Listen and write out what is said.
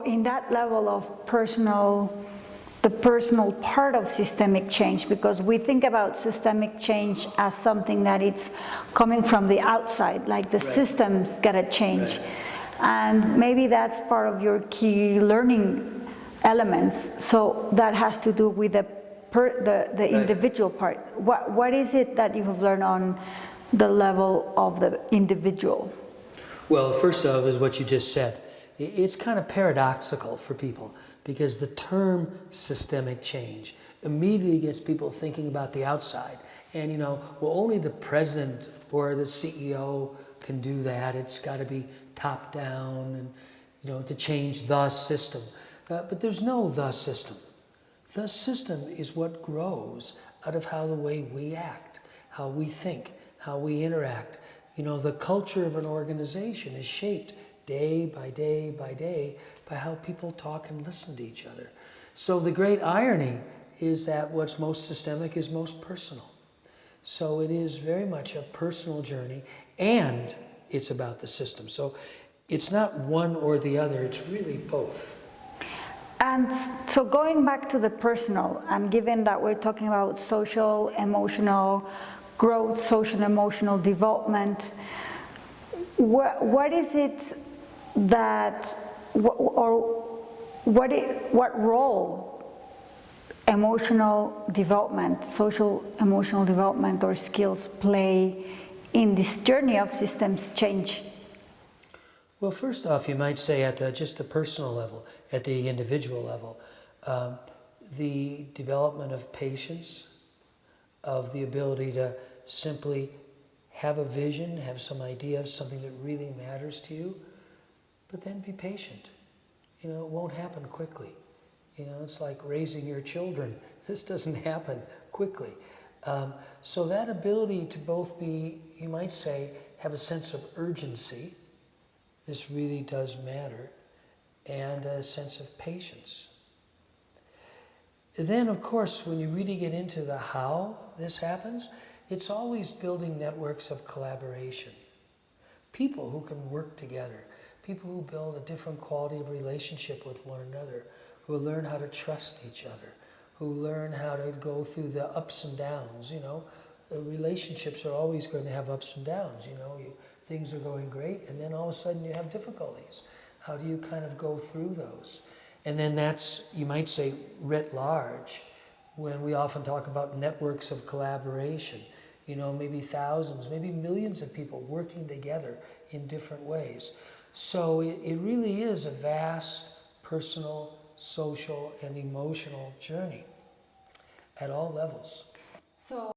in that level of the personal part of systemic change, because we think about systemic change as something that it's coming from the outside, like the system's gotta change. And maybe that's part of your key learning elements. So that has to do with the individual part. What is it that you have learned on the level of the individual? Well, first of is what you just said. It's kind of paradoxical for people because the term systemic change immediately gets people thinking about the outside. And well, only the president or the CEO can do that. It's got to be top down and, to change the system. But there's no the system. The system is what grows out of how the way we act, how we think, how we interact. The culture of an organization is shaped day by day by day by how people talk and listen to each other. So the great irony is that what's most systemic is most personal. So it is very much a personal journey, and it's about the system. So it's not one or the other, it's really both. And so going back to the personal, and given that we're talking about social, emotional growth, social, emotional development, what is it that, what role emotional development, social emotional development or skills play in this journey of systems change? Well, first off, you might say at just the personal level, at the individual level, the development of patience, of the ability to simply have a vision, have some idea of something that really matters to you, but then be patient. It won't happen quickly. It's like raising your children. This doesn't happen quickly. So that ability to both be, you might say, have a sense of urgency, this really does matter, and a sense of patience. Then, of course, when you really get into the how this happens, it's always building networks of collaboration. People who can work together, people who build a different quality of relationship with one another, who learn how to trust each other, who learn how to go through the ups and downs. The relationships are always going to have ups and downs. Things are going great, and then all of a sudden you have difficulties. How do you kind of go through those? And then that's, you might say, writ large, when we often talk about networks of collaboration, maybe thousands, maybe millions of people working together in different ways. So it really is a vast personal, social, and emotional journey at all levels. So